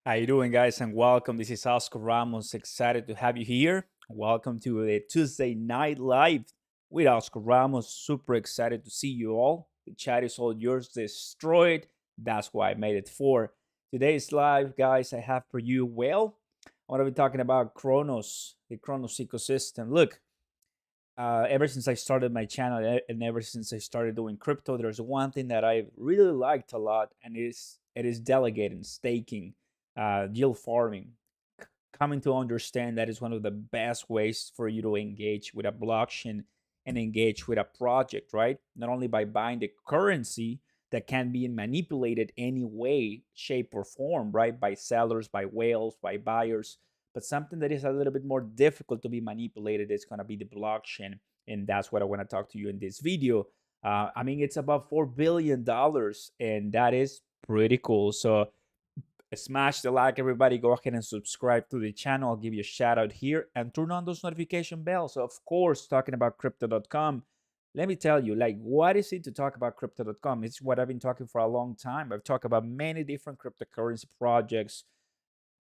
How you doing, guys? And welcome. This is Oscar Ramos. Excited to have you here. Welcome to the Tuesday Night Live with Oscar Ramos. Super excited to see you all. The chat is all yours. Destroyed. That's why I made it for today's live, guys. I have for you. Well, I want to be talking about Cronos, the Cronos ecosystem. Look, ever since I started my channel and ever since I started doing crypto, there's one thing that I really liked a lot, and it is delegating, staking, yield farming. Coming to understand that is one of the best ways for you to engage with a blockchain and engage with a project, right? Not only by buying the currency that can be manipulated any way, shape, or form, right? By sellers, by whales, by buyers, but something that is a little bit more difficult to be manipulated is going to be the blockchain. And that's what I want to talk to you in this video. It's about $4 billion, and that is pretty cool. So smash the like, everybody. Go ahead and subscribe to the channel. I'll give you a shout out here and turn on those notification bells. So, of course, talking about crypto.com, let me tell you, like, what is it to talk about crypto.com? It's what I've been talking for a long time. I've talked about many different cryptocurrency projects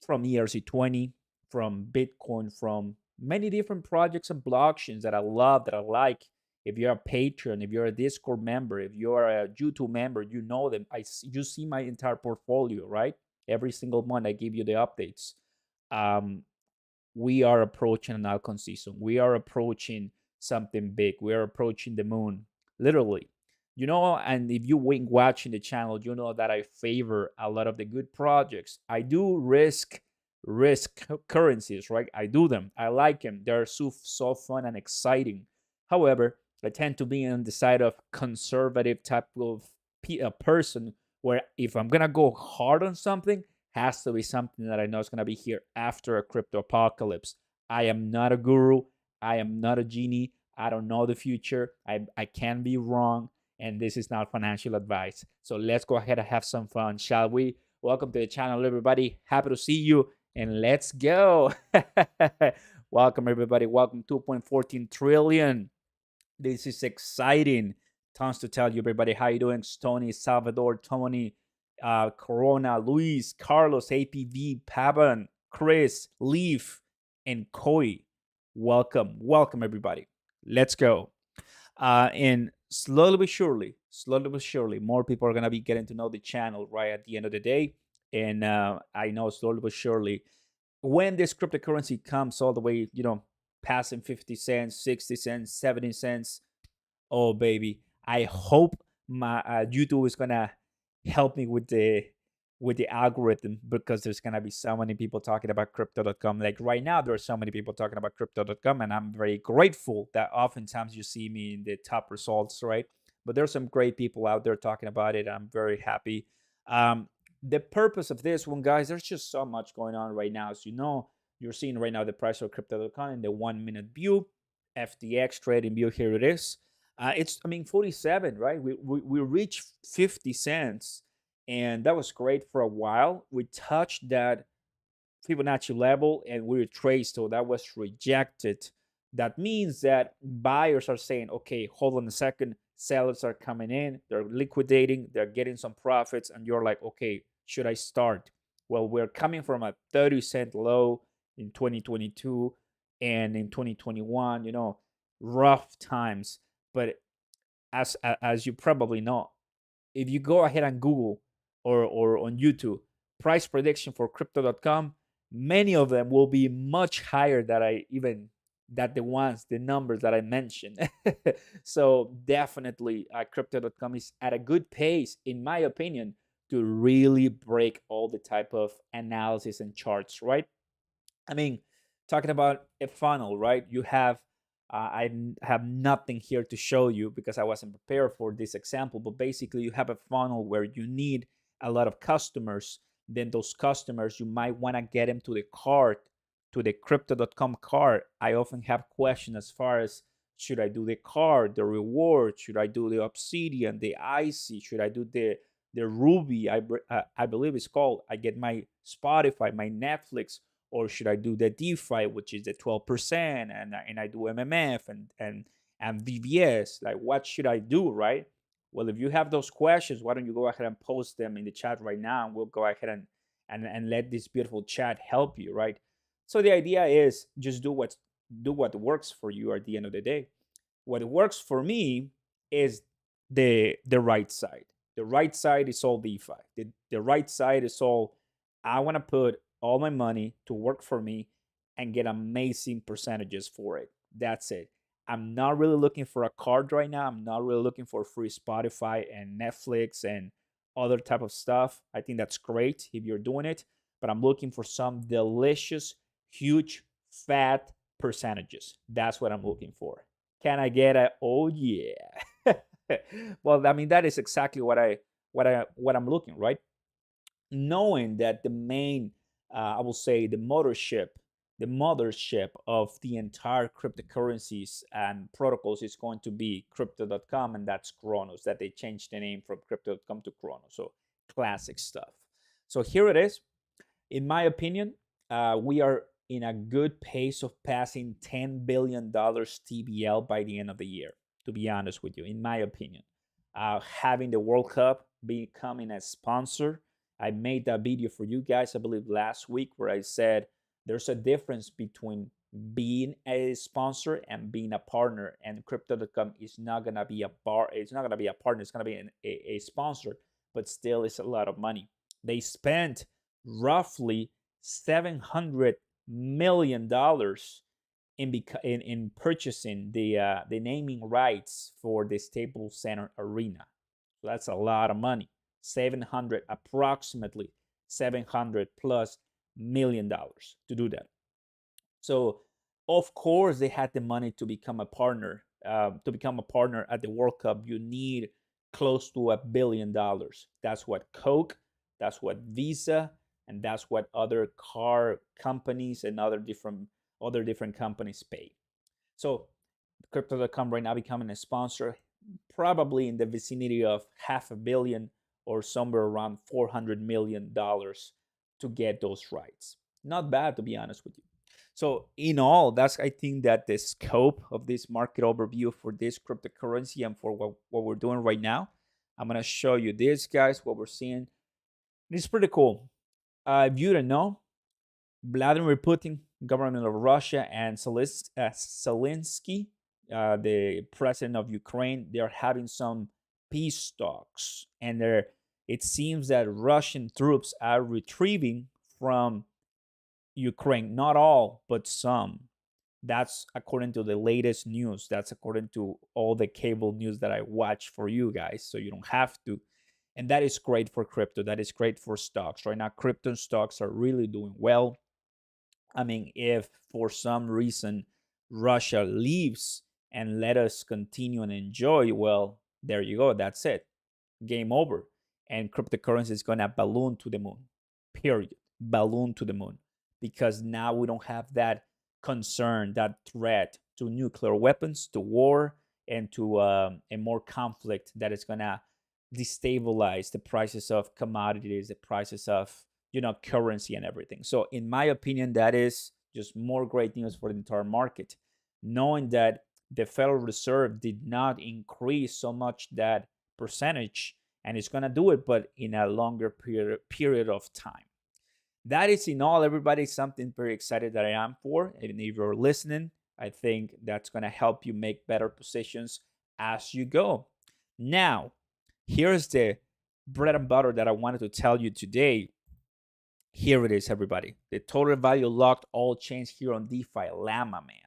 from ERC20, from Bitcoin, from many different projects and blockchains that I love, that I like. If you're a patron, if you're a Discord member, if you're a YouTube member, you know them. You see my entire portfolio, right? Every single month, I give you the updates. Um, we are approaching an altcoin season. We are approaching something big. We are approaching the moon, literally. And if you been watching the channel, you know that I favor a lot of the good projects. I do risk currencies, right? I do them. I like them. They're so fun and exciting. However, I tend to be on the side of conservative type of person, where if I'm gonna go hard on something, has to be something that I know is going to be here after a crypto apocalypse. I am not a guru. I am not a genie. I don't know the future. I can be wrong. And this is not financial advice. So let's go ahead and have some fun, shall we? Welcome to the channel, everybody. Happy to see you. And let's go. Welcome, everybody. Welcome, 2.14 trillion. This is exciting. Tons to tell you, everybody. How you doing? Tony, Salvador, Tony, Corona, Luis, Carlos, APV, Pavan, Chris, Leaf, and Koi. Welcome, everybody. Let's go. And slowly but surely, more people are gonna be getting to know the channel right at the end of the day. And I know slowly but surely, when this cryptocurrency comes all the way, passing 50 cents, 60 cents, 70 cents, oh baby, I hope my YouTube is gonna help me with the algorithm, because there's gonna be so many people talking about crypto.com. Like right now, there are so many people talking about crypto.com, and I'm very grateful that oftentimes you see me in the top results, right? But there's some great people out there talking about it. I'm very happy. The purpose of this one, guys, there's just so much going on right now. As you know, you're seeing right now the price of crypto.com in the 1 minute view, FTX trading view. Here it is. It's 47, right? We reached 50 cents, and that was great for a while. We touched that Fibonacci level and we retraced, so that was rejected. That means that buyers are saying, okay, hold on a second. Sellers are coming in, they're liquidating, they're getting some profits, and you're like, okay, should I start? Well, we're coming from a 30-cent low in 2022 and in 2021, rough times. But as you probably know, if you go ahead and Google or on YouTube price prediction for crypto.com, many of them will be much higher that the numbers that I mentioned. So definitely, crypto.com is at a good pace, in my opinion, to really break all the type of analysis and charts, right? I mean, talking about a funnel, right? I have nothing here to show you because I wasn't prepared for this example, but basically, you have a funnel where you need a lot of customers. Then those customers, you might want to get them to the cart, to the crypto.com cart. I often have questions as far as, should I do the card, the reward? Should I do the Obsidian, the IC? Should I do the Ruby? I believe it's called. I get my Spotify, my Netflix, or should I do the DeFi, which is the 12%, and I do MMF and VVS? Like, what should I do, right? Well, if you have those questions, why don't you go ahead and post them in the chat right now, and we'll go ahead and let this beautiful chat help you, right? So the idea is just do what works for you at the end of the day. What works for me is the right side. The right side is all DeFi. The right side is all I want to put all my money to work for me and get amazing percentages for it. That's it. I'm not really looking for a card right now. I'm not really looking for free Spotify and Netflix and other type of stuff. I think that's great if you're doing it, but I'm looking for some delicious, huge, fat percentages. That's what I'm looking for. Can I get a oh yeah? Well, I mean that is exactly what I'm looking, right? Knowing that the main I will say the mothership of the entire cryptocurrencies and protocols is going to be crypto.com, and that's Cronos, that they changed the name from crypto.com to Cronos. So classic stuff. So here it is. In my opinion, we are in a good pace of passing $10 billion TVL by the end of the year, to be honest with you, in my opinion. Having the World Cup becoming a sponsor, I made that video for you guys, I believe last week, where I said there's a difference between being a sponsor and being a partner, and crypto.com is not gonna be a it's not gonna be a partner, it's gonna be a sponsor, but still it's a lot of money. They spent roughly $700 million in purchasing the naming rights for the Staples Center Arena. So that's a lot of money. Approximately 700 plus $1 million to do that. So of course they had the money to become a partner. To become a partner at the World Cup, you need close to $1 billion. That's what Coke, that's what Visa, and that's what other car companies and other different companies pay. So crypto.com right now becoming a sponsor, probably in the vicinity of $500 million or somewhere around $400 million to get those rights. Not bad, to be honest with you. So in all, that's I think that the scope of this market overview for this cryptocurrency and for what we're doing right now. I'm gonna show you this, guys, what we're seeing. It's pretty cool. If you don't know, Vladimir Putin, government of Russia, and Zelensky, the president of Ukraine, they're having some peace talks, and it seems that Russian troops are retrieving from Ukraine. Not all, but some. That's according to the latest news. That's according to all the cable news that I watch for you guys, so you don't have to. And that is great for crypto. That is great for stocks. Right now, crypto stocks are really doing well. I mean, if for some reason Russia leaves and let us continue and enjoy, well, there you go. That's it. Game over. And cryptocurrency is going to balloon to the moon. Period. Balloon to the moon. Because now we don't have that concern, that threat to nuclear weapons, to war, and to a more conflict that is going to destabilize the prices of commodities, the prices of currency and everything. So in my opinion, that is just more great news for the entire market, knowing that the Federal Reserve did not increase so much that percentage, and it's going to do it, but in a longer period of time. That is in all, everybody, something very excited that I am for. And if you're listening, I think that's going to help you make better positions as you go. Now, here's the bread and butter that I wanted to tell you today. Here it is, everybody. The total value locked all chains here on DeFi, Llama, man.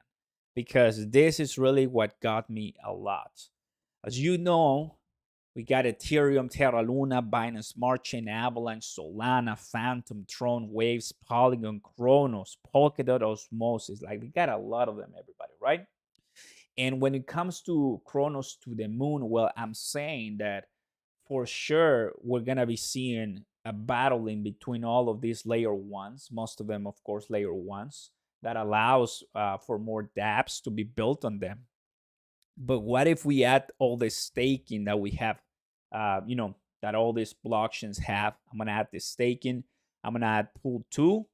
Because this is really what got me a lot. As you know, we got Ethereum, Terra Luna, Binance Smart Chain, Avalanche, Solana, Phantom, Tron, Waves, Polygon, Cronos, Polkadot, Osmosis. Like, we got a lot of them, everybody, right? And when it comes to Cronos to the moon, well, I'm saying that for sure we're going to be seeing a battling between all of these layer ones, most of them, of course, layer ones, that allows for more dApps to be built on them. But what if we add all the staking that we have, that all these blockchains have? I'm going to add the staking. I'm going to add pool 2,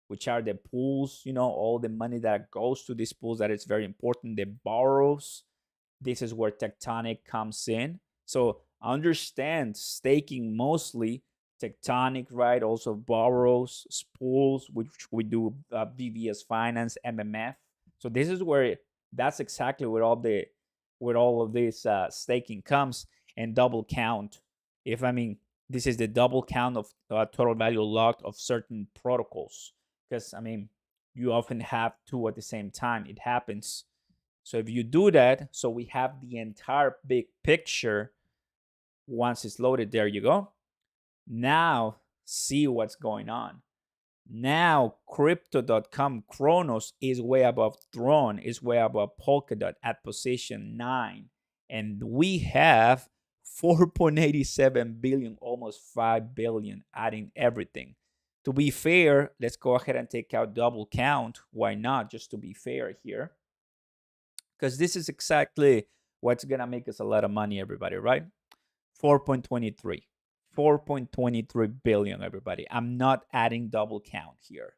which are the pools, all the money that goes to these pools that is very important. The borrows. This is where Tectonic comes in. So understand staking mostly Tectonic, right? Also borrows, spools, which we do BVS Finance, MMF. So this is where that's exactly where all of this staking comes, and double count. If I mean this is the double count of total value locked of certain protocols, because I mean you often have two at the same time. It happens. So if you do that, so we have the entire big picture. Once it's loaded, there you go. Now see what's going on. Now crypto.com Cronos is way above Tron, is way above Polkadot at position 9. And we have 4.87 billion, almost 5 billion, adding everything. To be fair, let's go ahead and take out double count. Why not? Just to be fair here. Because this is exactly what's going to make us a lot of money, everybody, right? 4.23. 4.23 billion, everybody. I'm not adding double count here.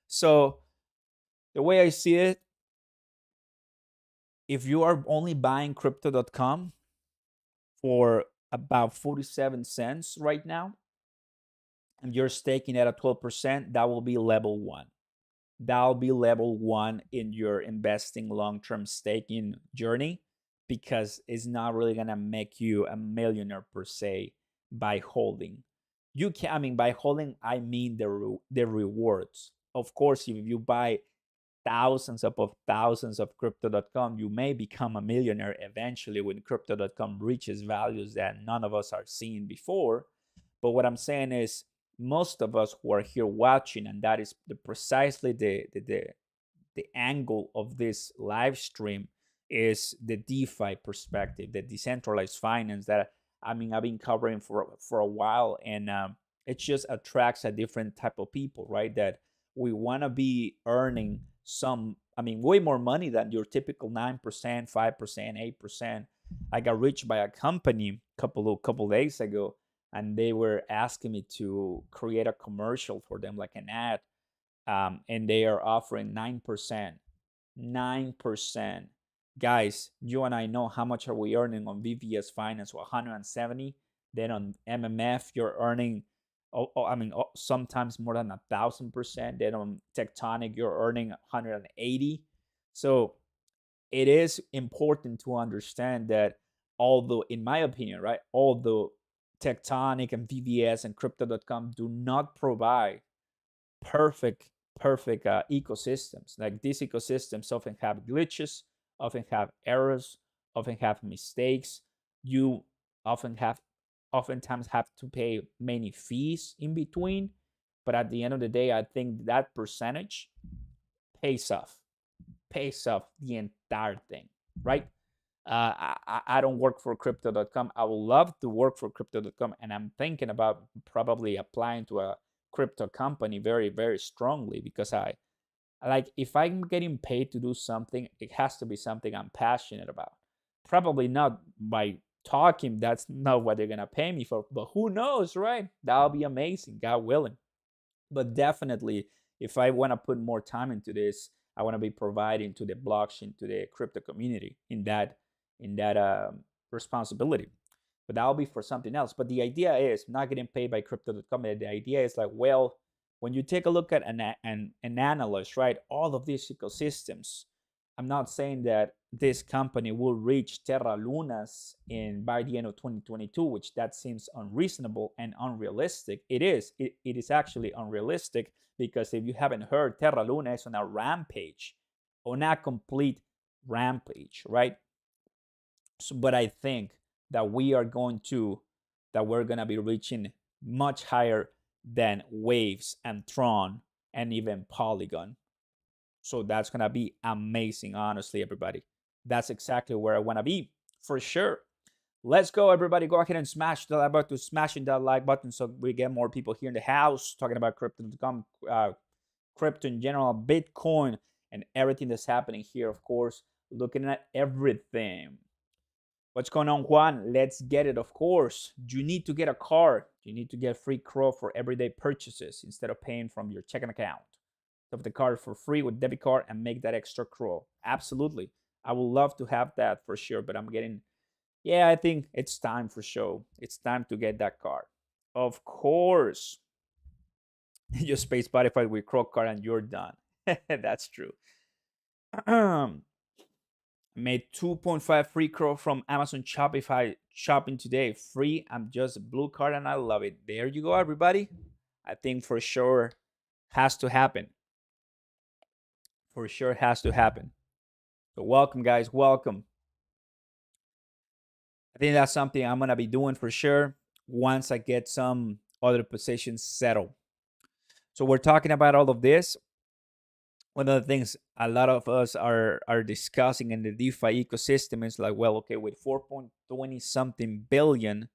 So the way I see it, if you are only buying crypto.com for about 47 cents right now, and you're staking at a 12%, that will be level 1. That'll be level 1 in your investing long-term staking journey, because it's not really gonna make you a millionaire per se by holding. You can, I mean, by holding, I mean the rewards. Of course, if you buy thousands of crypto.com, you may become a millionaire eventually when crypto.com reaches values that none of us are seeing before. But what I'm saying is, most of us who are here watching, and that is precisely the angle of this live stream, is the DeFi perspective, the decentralized finance that I've been covering for a while, and it just attracts a different type of people, right? That we want to be earning way more money than your typical 9%, 5%, 8%. I got reached by a company couple days ago, and they were asking me to create a commercial for them, like an ad, and they are offering 9%. 9%. Guys, you and I know how much are we earning on VVS Finance, 170. Then on MMF, you're earning, sometimes more than 1,000%. Then on Tectonic, you're earning 180. So it is important to understand that, although, in my opinion, right, although Tectonic and VVS and crypto.com do not provide perfect ecosystems. Like, these ecosystems often have glitches, often have errors, often have mistakes. You oftentimes have to pay many fees in between, but at the end of the day, I think that percentage pays off the entire thing, right? I don't work for crypto.com. I would love to work for crypto.com, and I'm thinking about probably applying to a crypto company very, very strongly, because I like, if I'm getting paid to do something, it has to be something I'm passionate about. Probably not by talking, that's not what they're gonna pay me for, but who knows, right? That'll be amazing, God willing. But definitely, if I want to put more time into this, I want to be providing to the blockchain, to the crypto community, in that responsibility. But that'll be for something else. But the idea is not getting paid by crypto.com. The idea is like, well, when you take a look at an analyst, right, all of these ecosystems, I'm not saying that this company will reach Terra Lunas by the end of 2022, which that seems unreasonable and unrealistic. It is actually unrealistic, because if you haven't heard, Terra Luna is on a rampage, on a complete rampage, right? So, but I think that we're going to be reaching much higher than Waves and Tron and even Polygon. So that's gonna be amazing, honestly, everybody. That's exactly where I want to be, for sure. Let's go, everybody. Go ahead and smash the like button, smashing that like button, so we get more people here in the house talking about crypto.com, crypto in general, Bitcoin, and everything that's happening here, of course, looking at everything. What's going on, Juan? Let's get it, of course. You need to get a card. You need to get free CRO for everyday purchases instead of paying from your checking account. Have the card for free with debit card and make that extra CRO. Absolutely. I would love to have that for sure, but I think it's time for sure. It's time to get that card. Of course. Just pay Spotify with Crow card and you're done. That's true. Made 2.5 free Crow from Amazon Shopify shopping today. Free. I'm just a blue card and I love it. There you go, everybody. I think for sure has to happen. For sure has to happen. So welcome, guys. Welcome. I think that's something I'm gonna be doing for sure once I get some other positions settled. So we're talking about all of this. One of the things a lot of us are discussing in the DeFi ecosystem is like, well, okay, with 4.20 something billion,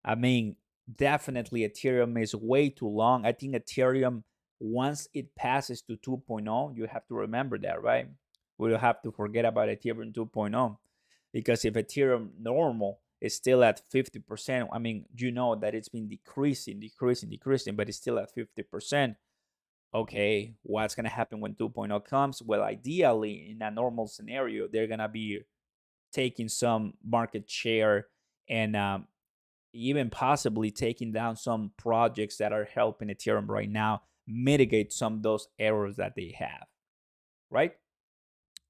I mean, definitely Ethereum is way too long. I think Ethereum, once it passes to 2.0, you have to remember that, right? We don't have to forget about Ethereum 2.0, because if Ethereum normal is still at 50%, I mean, you know that it's been decreasing, but it's still at 50%. Okay, what's going to happen when 2.0 comes? Well, ideally, in a normal scenario, they're going to be taking some market share and even possibly taking down some projects that are helping Ethereum right now mitigate some of those errors that they have, right?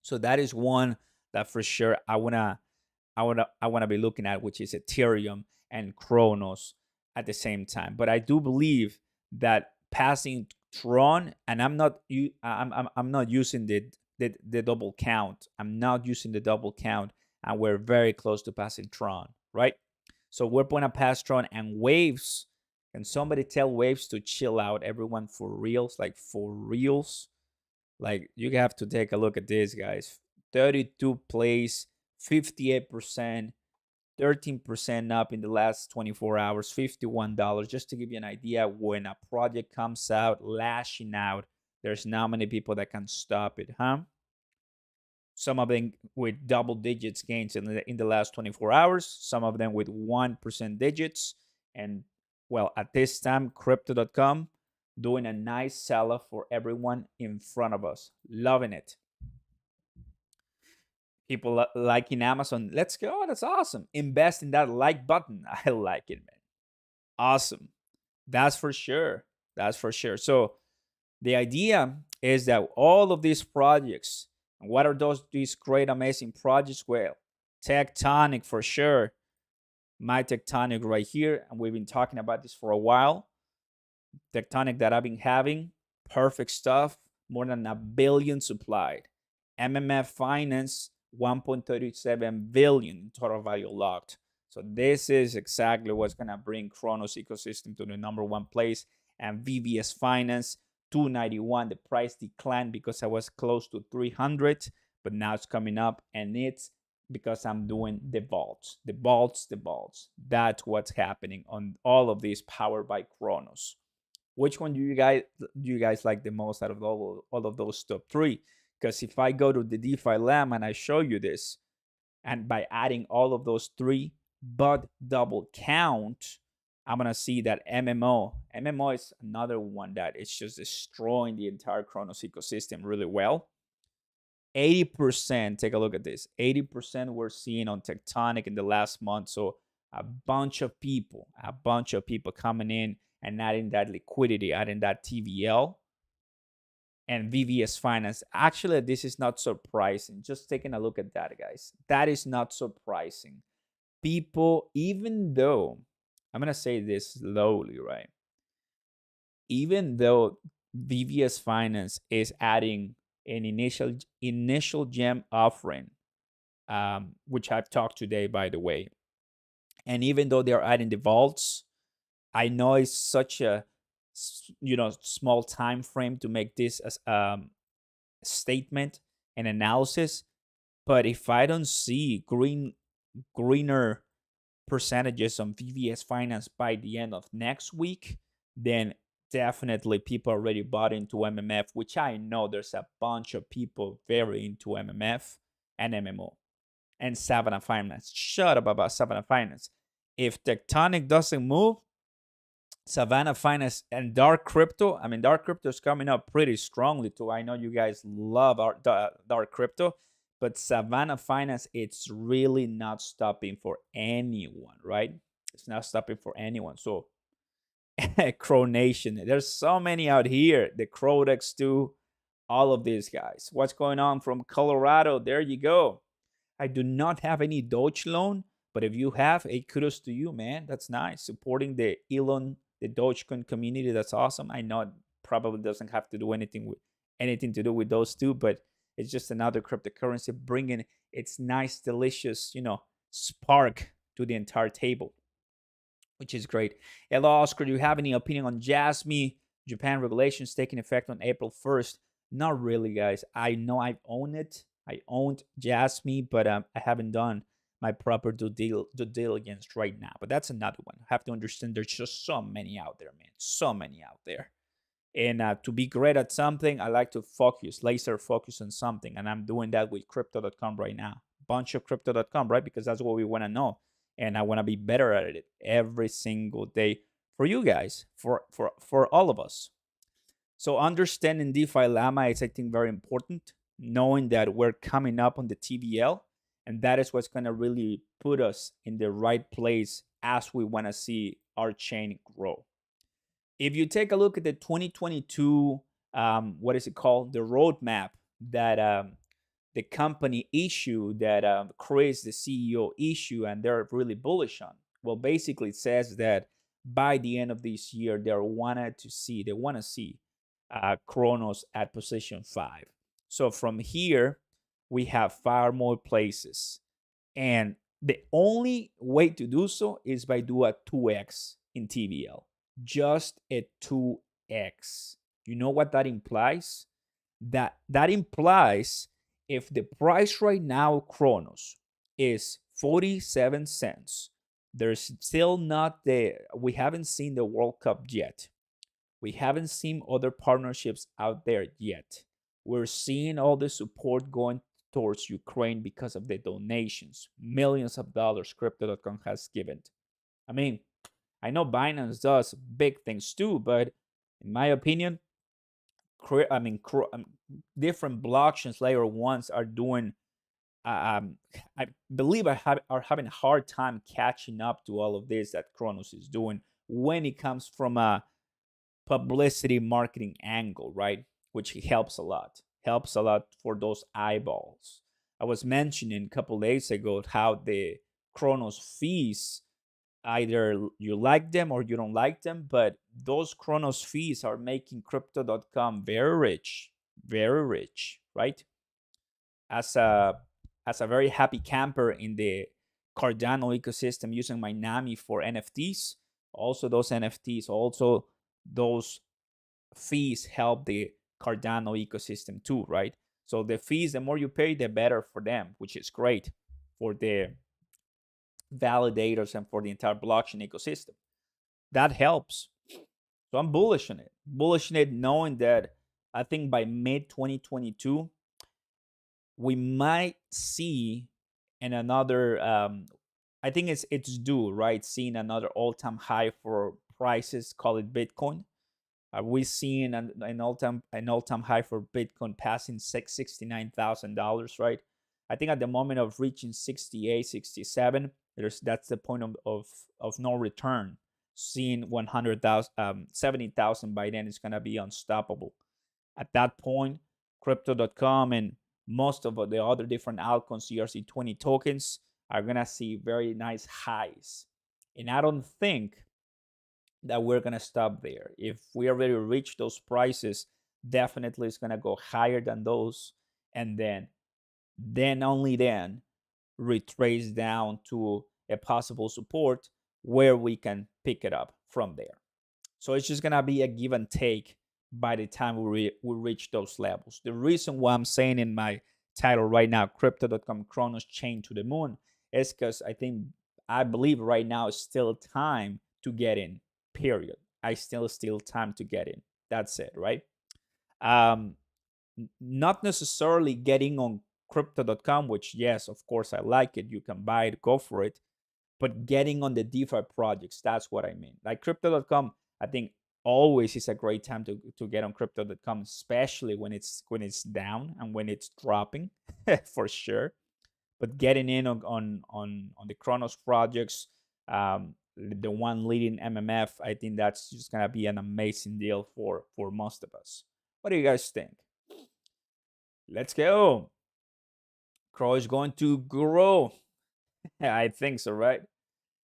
So that is one that for sure I wanna be looking at, which is Ethereum and Cronos at the same time. But I do believe that passing Tron, and I'm not using the double count. I'm not using the double count, and we're very close to passing Tron, right? So we're gonna pass Tron and Waves. Can somebody tell Waves to chill out, everyone, for reals? Like for reals? Like you have to take a look at this, guys. 32 plays, 58%, 13% up in the last 24 hours, $51. Just to give you an idea, when a project comes out lashing out, there's not many people that can stop it, huh? Some of them with double digits gains in the last 24 hours, some of them with 1% digits. And well, at this time, crypto.com doing a nice sell off for everyone in front of us. Loving it. People liking Amazon. Let's go. That's awesome. Invest in that like button. I like it, man. Awesome. That's for sure. That's for sure. So the idea is that all of these projects, what are these great, amazing projects? Well, Tectonic for sure. My Tectonic right here. And we've been talking about this for a while. Tectonic that I've been having. Perfect stuff. More than a billion supplied. MMF Finance, 1.37 billion total value locked. So this is exactly what's going to bring Cronos ecosystem to the number one place. And VVS Finance, 291. The price declined because I was close to 300, but now it's coming up, and it's because I'm doing the vaults. That's what's happening on all of these powered by Cronos. Which one do you guys like the most out of all of those top three? Because if I go to the DeFi Llama and I show you this, and by adding all of those three, but double count, I'm gonna see that MMO is another one that it's just destroying the entire Cronos ecosystem really well. 80%, take a look at this. 80% we're seeing on Tectonic in the last month. So a bunch of people coming in and adding that liquidity, adding that TVL and VVS Finance. Actually, this is not surprising. Just taking a look at that, guys. That is not surprising. People, even though, I'm going to say this slowly, right? Even though VVS Finance is adding an initial gem offering, which I've talked today, by the way, and even though they're adding the vaults, I know it's such a small time frame to make this as statement and analysis, but if I don't see greener percentages on VVS Finance by the end of next week, then definitely people already bought into MMF, which I know there's a bunch of people very into MMF and MMO and Savannah Finance. Shut up about Savannah Finance. If Tectonic doesn't move, Savannah Finance and Dark Crypto. I mean, Dark Crypto is coming up pretty strongly too. I know you guys love our Dark Crypto, but Savannah Finance, it's really not stopping for anyone, right? It's not stopping for anyone. So Crow Nation. There's so many out here. The Crodex too. All of these guys. What's going on from Colorado? There you go. I do not have any Doge loan, but if you have, a kudos to you, man. That's nice. Supporting the Elon, the Dogecoin community. That's awesome. I know it probably doesn't have to do anything to do with those two, but it's just another cryptocurrency bringing its nice, delicious, spark to the entire table, which is great. Hello, Oscar. Do you have any opinion on Jasmine? Japan regulations taking effect on April 1st? Not really, guys. I know I own it. I owned Jasmine, but I haven't done my proper due diligence right now. But that's another one. I have to understand there's just so many out there, man. So many out there. And to be great at something, I like to laser focus on something. And I'm doing that with crypto.com right now. Bunch of crypto.com, right? Because that's what we want to know. And I want to be better at it every single day for you guys, for all of us. So understanding DeFi Llama is, I think, very important. Knowing that we're coming up on the TVL, and that is what's going to really put us in the right place as we want to see our chain grow. If you take a look at the 2022, what is it called? The roadmap that the company issue that Chris, the CEO, issue, and they're really bullish on. Well, basically, it says that by the end of this year, they want to see Cronos at position 5. So from here, we have 5 more places. And the only way to do so is by do a 2x in TVL. Just a 2x. You know what that implies? That implies if the price right now, Cronos, is 47 cents, there's still we haven't seen the World Cup yet. We haven't seen other partnerships out there yet. We're seeing all the support going towards Ukraine because of the donations, millions of dollars Crypto.com has given. I mean, I know Binance does big things too, but in my opinion, different blockchains layer ones are doing. I believe are having a hard time catching up to all of this that Cronos is doing when it comes from a publicity marketing angle, right? Which helps a lot. Helps a lot for those eyeballs. I was mentioning a couple days ago how the Cronos fees, either you like them or you don't like them, but those Cronos fees are making crypto.com very rich, right? As a very happy camper in the Cardano ecosystem using my Nami for NFTs, also those fees help the Cardano ecosystem too, right? So the fees, the more you pay, the better for them, which is great for the validators and for the entire blockchain ecosystem. That helps. So I'm bullish on it, knowing that I think by mid 2022, we might see in another, I think it's due, right? Seeing another all-time high for prices, call it Bitcoin. Are we seeing an all-time high for Bitcoin passing $69,000, right? I think at the moment of reaching 68, 67, that's the point of no return. Seeing 100,000, 70,000 by then is gonna be unstoppable. At that point, Crypto.com and most of the other different altcoins, ERC20 tokens, are gonna see very nice highs. And I don't think that we're gonna stop there. If we already reach those prices, definitely it's gonna go higher than those, and then only then retrace down to a possible support where we can pick it up from there. So it's just gonna be a give and take by the time we reach those levels. The reason why I'm saying in my title right now, Crypto.com Cronos chain to the moon, is because I believe right now is still time to get in. Period. I still time to get in. That's it, right? Not necessarily getting on crypto.com, which yes, of course I like it. You can buy it, go for it. But getting on the DeFi projects, that's what I mean. Like crypto.com, I think always is a great time to get on crypto.com, especially when it's down and when it's dropping, for sure. But getting in on the Cronos projects, the one leading MMF, I think that's just gonna be an amazing deal for most of us. What do you guys think? Let's go. CRO is going to grow. I think so, right?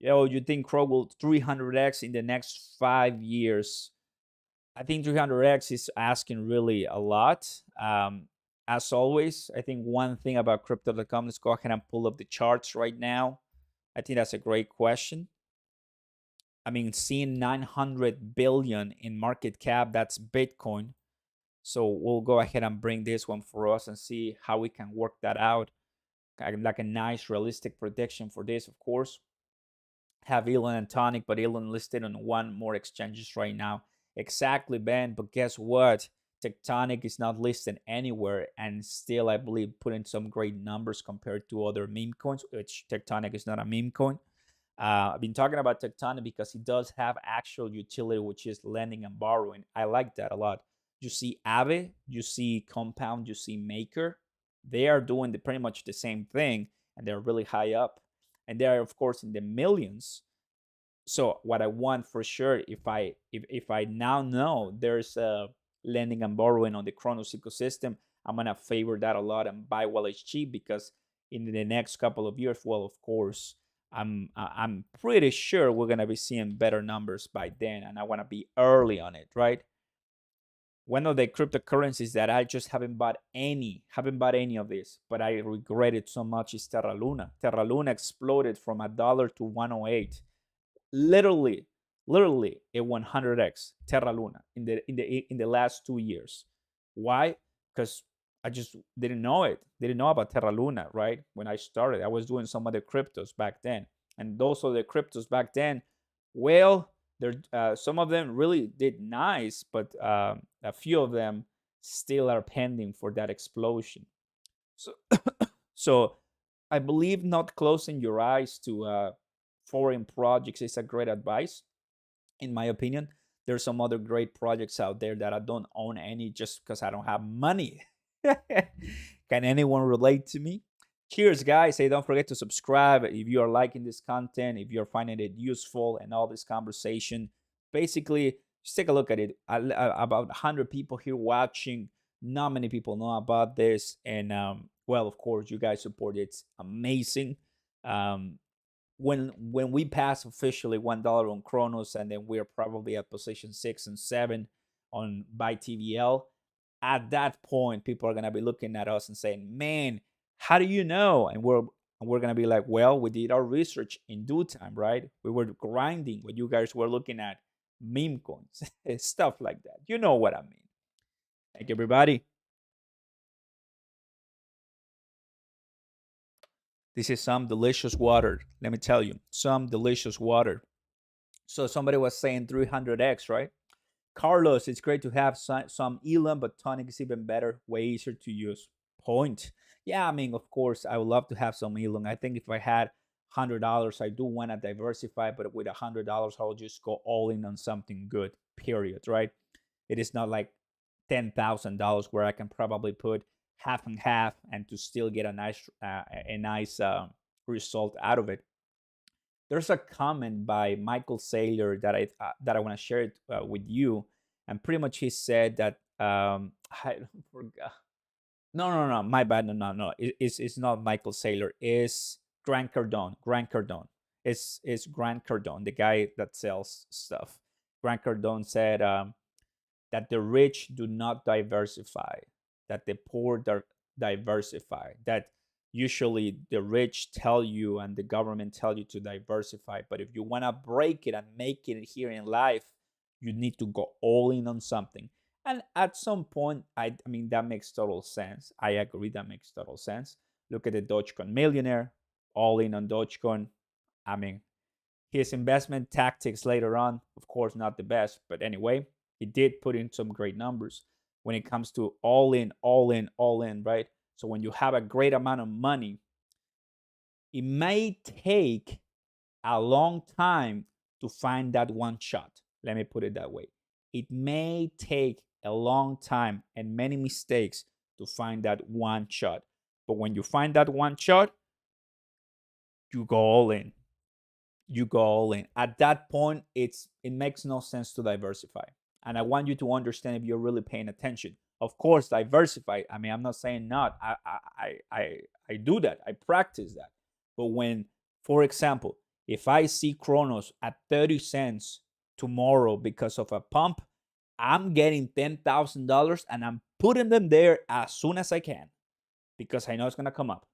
Yo, you think CRO will 300x in the next 5 years? I think 300x is asking really a lot. As always, I think one thing about crypto.com, let's go ahead and pull up the charts right now. I think that's a great question. I mean, seeing 900 billion in market cap, that's Bitcoin. So we'll go ahead and bring this one for us and see how we can work that out. Like a nice realistic prediction for this, of course. Have Elon and Tonic, but Elon listed on one more exchanges right now. Exactly, Ben. But guess what? Tectonic is not listed anywhere, and still, I believe, putting some great numbers compared to other meme coins, which Tectonic is not a meme coin. I've been talking about Tectonic because it does have actual utility, which is lending and borrowing. I like that a lot. You see APE, you see Compound, you see Maker. They are doing pretty much the same thing, and they're really high up. And they are, of course, in the millions. So what I want for sure, if I now know there's a lending and borrowing on the Cronos ecosystem, I'm gonna favor that a lot and buy while it's cheap, because in the next couple of years, well, of course, I'm pretty sure we're gonna be seeing better numbers by then, and I want to be early on it, right? One of the cryptocurrencies that I just haven't bought any of this, but I regret it so much, is Terra Luna. Terra Luna exploded from $1 to 108. Literally a 100x Terra Luna in the last 2 years. Why? Because I just didn't know it. Didn't know about Terra Luna, right? When I started, I was doing some other cryptos back then, and those other cryptos back then, well, some of them really did nice, but a few of them still are pending for that explosion. So, so I believe not closing your eyes to foreign projects is a great advice, in my opinion. There's some other great projects out there that I don't own any just because I don't have money. Can anyone relate to me? Cheers, guys. Hey, don't forget to subscribe if you are liking this content, if you're finding it useful and all this conversation. Basically, just take a look at it. About 100 people here watching. Not many people know about this. And, well, of course, you guys support it. It's amazing. When we pass officially $1 on Cronos, and then we're probably at position 6 and 7 on by TVL, at that point people are going to be looking at us and saying, man, how do you know? And we're going to be like, well, we did our research in due time, right? We were grinding when you guys were looking at meme coins, stuff like that. You know what I mean. Thank you, everybody. This is some delicious water. Let me tell you, some delicious water. So somebody was saying 300x, right? Carlos, it's great to have some Elam, but Tonic is even better, way easier to use. Point. Yeah, I mean, of course, I would love to have some Elam. I think if I had $100, I do want to diversify, but with $100, I'll just go all in on something good, period, right? It is not like $10,000 where I can probably put half and half and to still get a nice result out of it. There's a comment by Michael Saylor that I want to share it with you, and pretty much he said that I forgot. No, my bad. No. It's not Michael Saylor. It's Grant Cardone. Grant Cardone. It's Grant Cardone, the guy that sells stuff. Grant Cardone said that the rich do not diversify, that the poor diversify, that usually the rich tell you and the government tell you to diversify, but if you want to break it and make it here in life, you need to go all in on something. And at some point, I mean, that makes total sense. I agree, that makes total sense. Look at the Dogecoin millionaire, all in on Dogecoin. I mean, his investment tactics later on, of course, not the best, but anyway, he did put in some great numbers when it comes to all in, right? So when you have a great amount of money, it may take a long time to find that one shot. Let me put it that way. It may take a long time and many mistakes to find that one shot. But when you find that one shot, you go all in. you go all in. At that point, it makes no sense to diversify. And I want you to understand if you're really paying attention. Of course, diversify. I mean, I'm not saying not. I do that. I practice that. But when, for example, if I see Cronos at 30 cents tomorrow because of a pump, I'm getting $10,000 and I'm putting them there as soon as I can because I know it's gonna come up.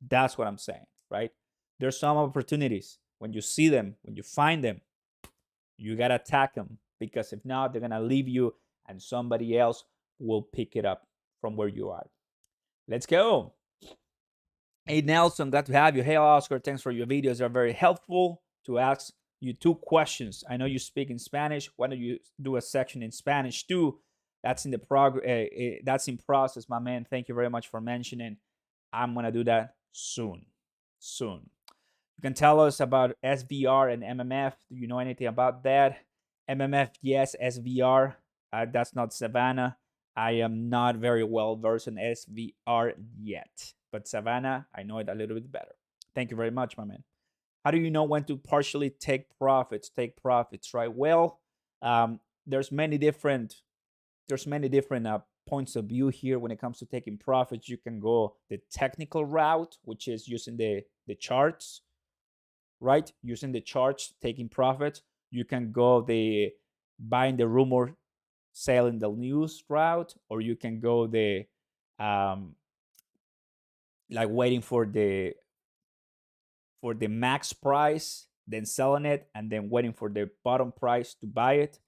That's what I'm saying, right? There's some opportunities. When you see them, when you find them, you gotta attack them because if not, they're gonna leave you and somebody else will pick it up from where you are. Let's go. Hey Nelson, glad to have you. Hey Oscar, thanks for your videos. They're very helpful. To ask you 2 questions. I know you speak in Spanish. Why don't you do a section in Spanish too? That's in the that's in process, my man. Thank you very much for mentioning. I'm gonna do that soon. Soon. You can tell us about SVR and MMF. Do you know anything about that? MMF, yes. SVR, that's not Savannah. I am not very well versed in SVR yet, but Savannah, I know it a little bit better. Thank you very much, my man. How do you know when to partially take profits? Take profits, right? Well, there's many different points of view here when it comes to taking profits. You can go the technical route, which is using the charts, right? Using the charts, taking profits. You can go the buying the rumor, selling the news route, or you can go the like waiting for the max price, then selling it, and then waiting for the bottom price to buy it.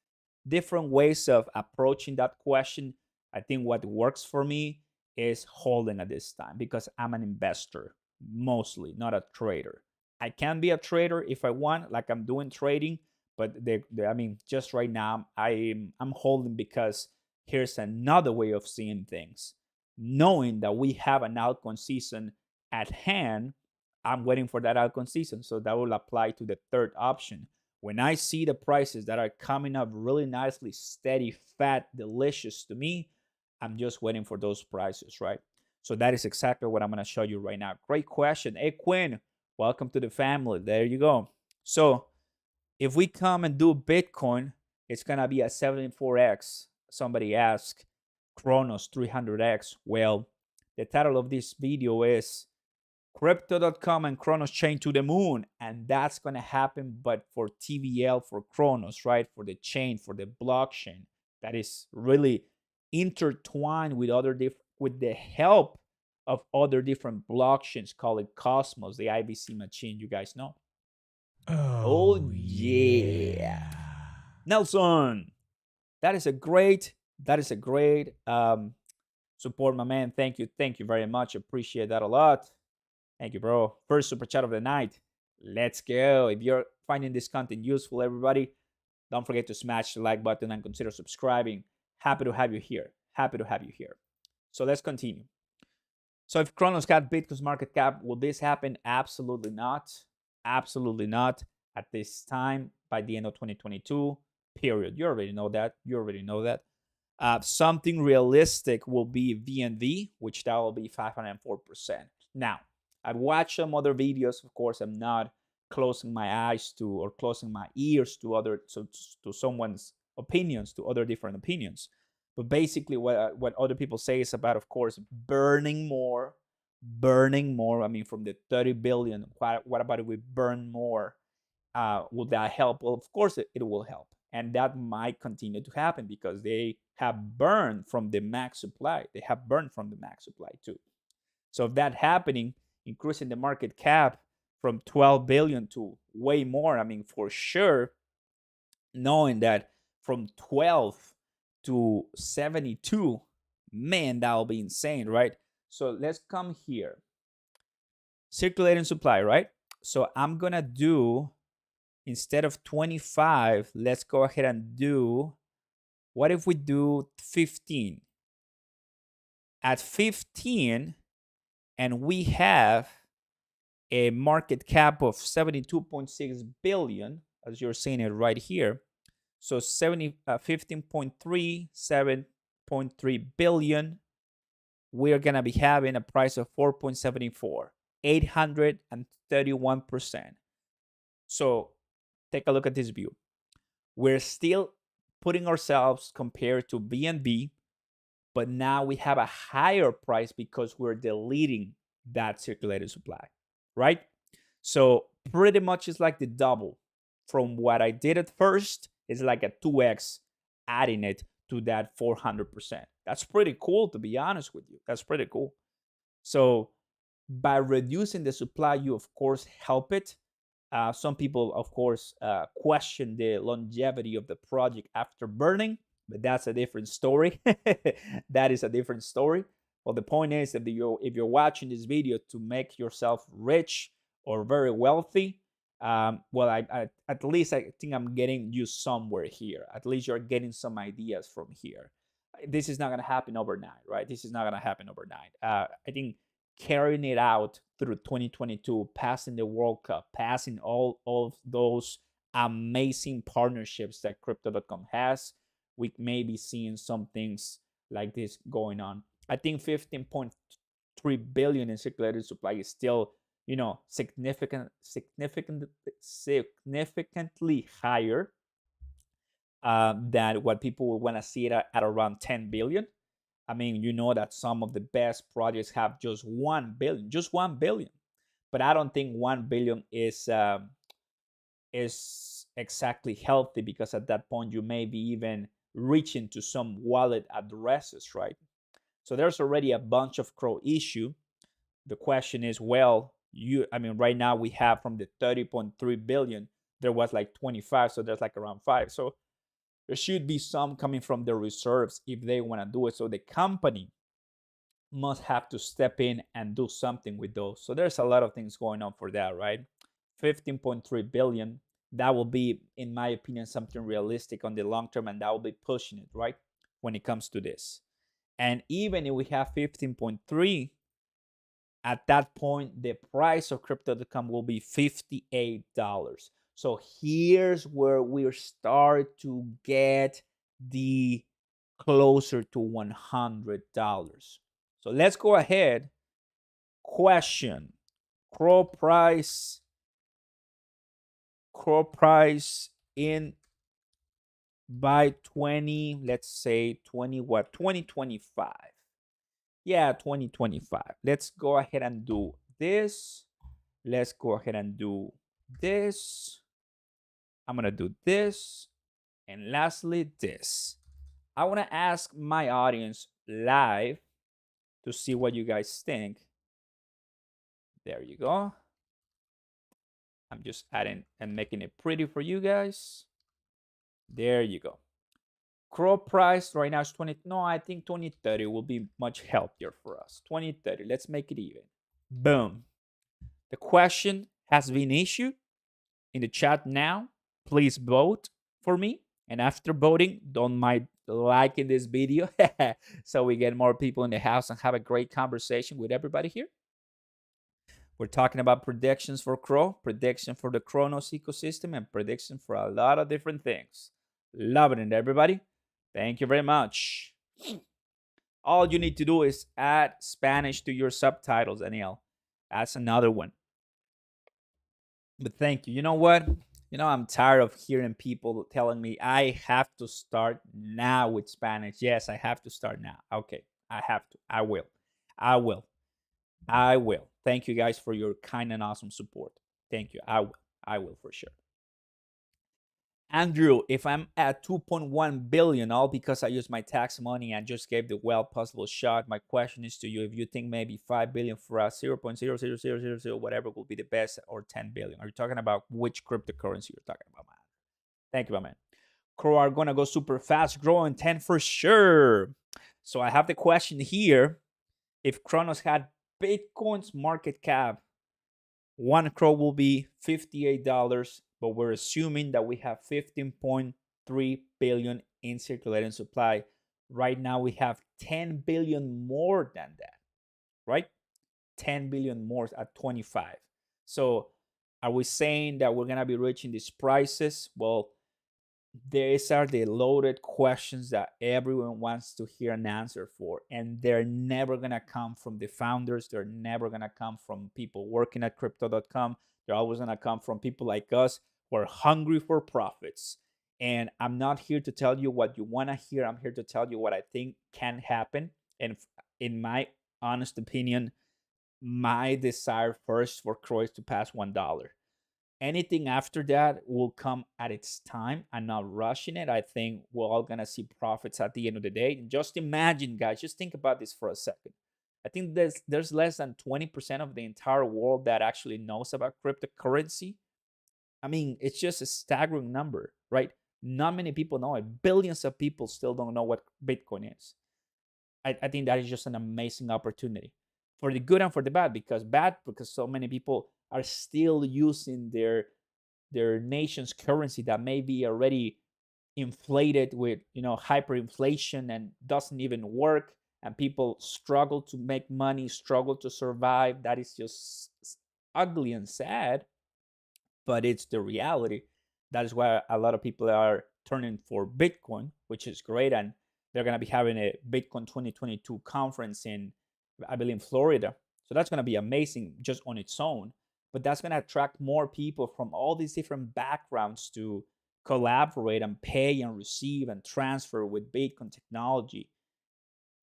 Different ways of approaching that question. I think what works for me is holding at this time because I'm an investor mostly, not a trader. I can be a trader if I want, like I'm doing trading, but I mean, just right now I'm holding because here's another way of seeing things. Knowing that we have an altcoin season at hand, I'm waiting for that altcoin season, so that will apply to the third option. When I see the prices that are coming up really nicely, steady, fat, delicious to me, I'm just waiting for those prices, right? So that is exactly what I'm going to show you right now. Great question. Hey, Quinn, welcome to the family. There you go. So if we come and do Bitcoin, it's going to be a 74x. Somebody asked, Cronos 300x. Well, the title of this video is Crypto.com and Cronos chain to the moon. And that's going to happen, but for TVL, for Cronos, right? For the chain, for the blockchain that is really intertwined with with the help of other different blockchains. Call it Cosmos, the IBC machine, you guys know. Oh yeah. Nelson, that is a great support, my man. Thank you very much. Appreciate that a lot. Thank you, bro. First super chat of the night. Let's go. If you're finding this content useful, everybody, don't forget to smash the like button and consider subscribing. Happy to have you here. Happy to have you here. So let's continue. So if Cronos got Bitcoin's market cap, will this happen? Absolutely not. Absolutely not at this time by the end of 2022, period. You already know that. You already know that. Something realistic will be VNV, which that will be 504%. Now, I've watched some other videos. Of course, I'm not closing my eyes to or closing my ears to to someone's opinions, to other different opinions. But basically, what other people say is about, of course, burning more. I mean, from the 30 billion, what about if we burn more? Will that help? Well, of course, it will help. And that might continue to happen because they have burned from the max supply. They have burned from the max supply too. So if that happening, increasing the market cap from 12 billion to way more, I mean, for sure, knowing that from 12 to 72, man, that'll be insane, right? So let's come here. Circulating supply, right? So I'm going to do, instead of 25, let's go ahead and do, what if we do 15? At 15, and we have a market cap of 72.6 billion, as you're seeing it right here. So 15.3, 7.3 billion. We're going to be having a price of 4.74, 831%. So take a look at this view. We're still putting ourselves compared to BNB, but now we have a higher price because we're deleting that circulated supply, right? So pretty much it's like the double from what I did at first. It's like a 2x adding it to that 400%. That's pretty cool, to be honest with you. That's pretty cool. So by reducing the supply, you of course help it. Some people, of course, question the longevity of the project after burning, but that's a different story. That is a different story. Well, the point is, if you're watching this video to make yourself rich or very wealthy, well, at least I think I'm getting you somewhere here. At least you're getting some ideas from here. This is not going to happen overnight, right? This is not going to happen overnight. I think carrying it out through 2022, passing the World Cup, passing all of those amazing partnerships that crypto.com has, we may be seeing some things like this going on. I think 15.3 billion in circulated supply is still, significantly higher than what people will want to see it at around 10 billion. I mean, you know that some of the best projects have just 1 billion, just 1 billion. But I don't think 1 billion is exactly healthy, because at that point you may be even reaching to some wallet addresses, right? So there's already a bunch of CRO issue. The question is, well, right now we have from the 30.3 billion, there was like 25, so there's like around 5. So there should be some coming from the reserves if they want to do it. So the company must have to step in and do something with those. So there's a lot of things going on for that, right? 15.3 billion, that will be, in my opinion, something realistic on the long term, and that will be pushing it, right, when it comes to this. And even if we have 15.3, at that point the price of crypto.com will be $58. So here's where we start to get the closer to $100. So let's go ahead. Question: CRO price in by 20, let's say 20 what, 2025. Yeah, 2025. Let's go ahead and do this. Let's go ahead and do this. I'm gonna do this, and lastly this. I want to ask my audience live to see what you guys think. There you go. I'm just adding and making it pretty for you guys. There you go. CRO price right now is 20. No, I think 2030 will be much healthier for us. 2030. Let's make it even. Boom. The question has been issued in the chat now. Please vote for me. And after voting, don't mind liking this video so we get more people in the house and have a great conversation with everybody here. We're talking about predictions for CRO, prediction for the Cronos ecosystem, and prediction for a lot of different things. Loving it, everybody. Thank you very much. All you need to do is add Spanish to your subtitles, Daniel. That's another one. But thank you. You know what? I'm tired of hearing people telling me I have to start now with Spanish. Yes, I have to start now. Okay, I have to. I will. I will. I will. Thank you guys for your kind and awesome support. Thank you. I will. I will for sure. Andrew, if I'm at 2.1 billion, all because I used my tax money and just gave the well possible shot, my question is to you: if you think maybe 5 billion for us, 0.00000, whatever will be the best, or 10 billion, are you talking about which cryptocurrency you're talking about, man? Thank you, my man. CRO are gonna go super fast, growing 10 for sure. So I have the question here: if Cronos had Bitcoin's market cap, one CRO will be $58, but we're assuming that we have 15.3 billion in circulating supply. Right now we have 10 billion more than that, right? 10 billion more at 25. So are we saying that we're gonna be reaching these prices? Well, these are the loaded questions that everyone wants to hear an answer for, and they're never going to come from the founders. They're never going to come from people working at crypto.com. They're always going to come from people like us who are hungry for profits. And I'm not here to tell you what you want to hear. I'm here to tell you what I think can happen. And in my honest opinion, my desire first for CRO is to pass $1. Anything after that will come at its time. I'm not rushing it. I think we're all gonna see profits at the end of the day. And just imagine, guys, just think about this for a second. I think there's less than 20% of the entire world that actually knows about cryptocurrency. I mean, it's just a staggering number, right? Not many people know it. Billions of people still don't know what Bitcoin is. I think that is just an amazing opportunity for the good and for the bad. Because so many people are still using their nation's currency that may be already inflated with hyperinflation and doesn't even work, and people struggle to make money, struggle to survive. That is just ugly and sad, but it's the reality. That is why a lot of people are turning for Bitcoin, which is great. And they're going to be having a Bitcoin 2022 conference in, I believe, Florida. So that's going to be amazing just on its own. But that's going to attract more people from all these different backgrounds to collaborate and pay and receive and transfer with Bitcoin technology.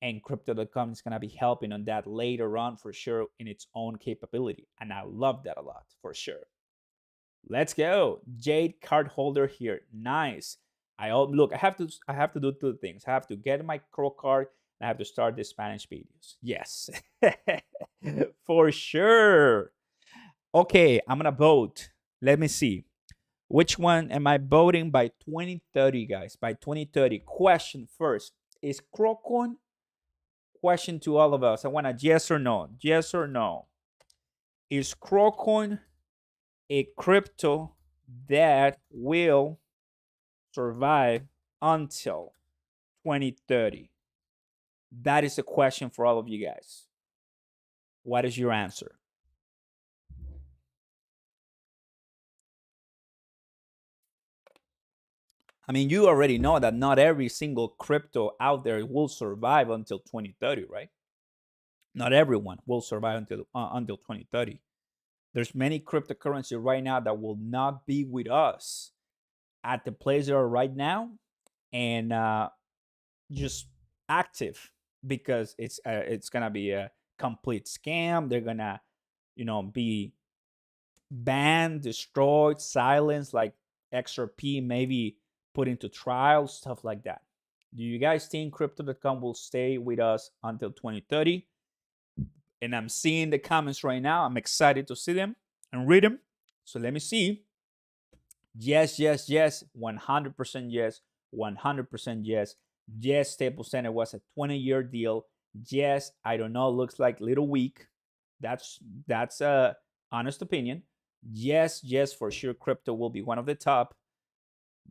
And crypto.com is going to be helping on that later on for sure in its own capability. And I love that a lot for sure. Let's go. Jade card holder here. Nice. Look, I have to do two things. I have to get my CRO card and I have to start the Spanish videos. Yes. For sure. Okay, I'm gonna vote. Let me see. Which one am I voting by 2030, guys? By 2030. Question first. Is CROCoin? Question to all of us. I want a yes or no. Yes or no. Is CROCoin a crypto that will survive until 2030? That is a question for all of you guys. What is your answer? I mean, you already know that not every single crypto out there will survive until 2030, right? Not everyone will survive until 2030. There's many cryptocurrencies right now that will not be with us at the place they are right now, and just active because it's gonna be a complete scam. They're gonna be banned, destroyed, silenced, like XRP maybe put into trial, stuff like that. Do you guys think crypto.com will stay with us until 2030? And I'm seeing the comments right now. I'm excited to see them and read them. So let me see. Yes, yes, yes. 100% yes. 100% yes. Yes, Staples Center was a 20-year deal. Yes, I don't know. Looks like little weak. That's a honest opinion. Yes, yes, for sure. Crypto will be one of the top.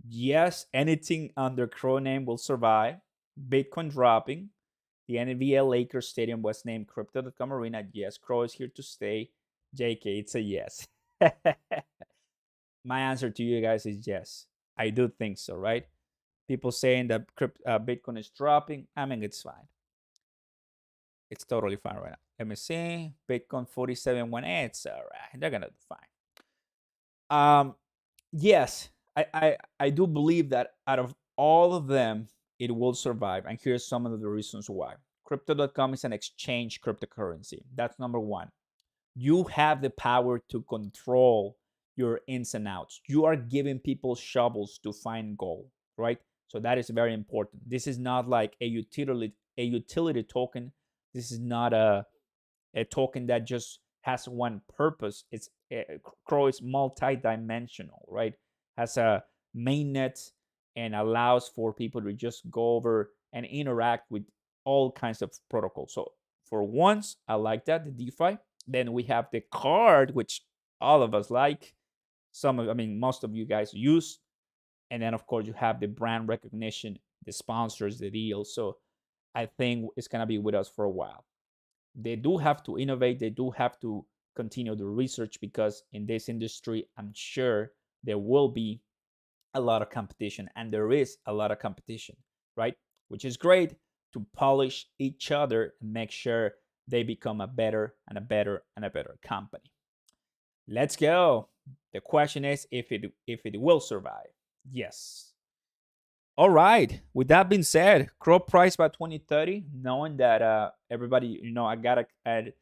Yes, anything under CRO name will survive. Bitcoin dropping. The TVL Lakers Stadium was named Crypto.com Arena. Yes, CRO is here to stay. JK, it's a yes. My answer to you guys is yes. I do think so, right? People saying that Bitcoin is dropping. I mean, it's fine. It's totally fine right now. Let me see. Bitcoin 4718. It's all right. They're gonna do fine. Yes, I do believe that out of all of them, it will survive. And here's some of the reasons why. Crypto.com is an exchange cryptocurrency. That's number one. You have the power to control your ins and outs. You are giving people shovels to find gold, right? So that is very important. This is not like a utility token. This is not a token that just has one purpose. It's CRO is multi-dimensional, right? Has a mainnet and allows for people to just go over and interact with all kinds of protocols. So for once, I like that, the DeFi. Then we have the card, which all of us like. Most of you guys use. And then, of course, you have the brand recognition, the sponsors, the deals. So I think it's going to be with us for a while. They do have to innovate. They do have to continue the research because in this industry, I'm sure there will be a lot of competition, and there is a lot of competition, right? Which is great to polish each other and make sure they become a better and a better and a better company. Let's go. The question is if it will survive. Yes. All right. With that being said, CRO price by 2030, knowing that everybody, I got an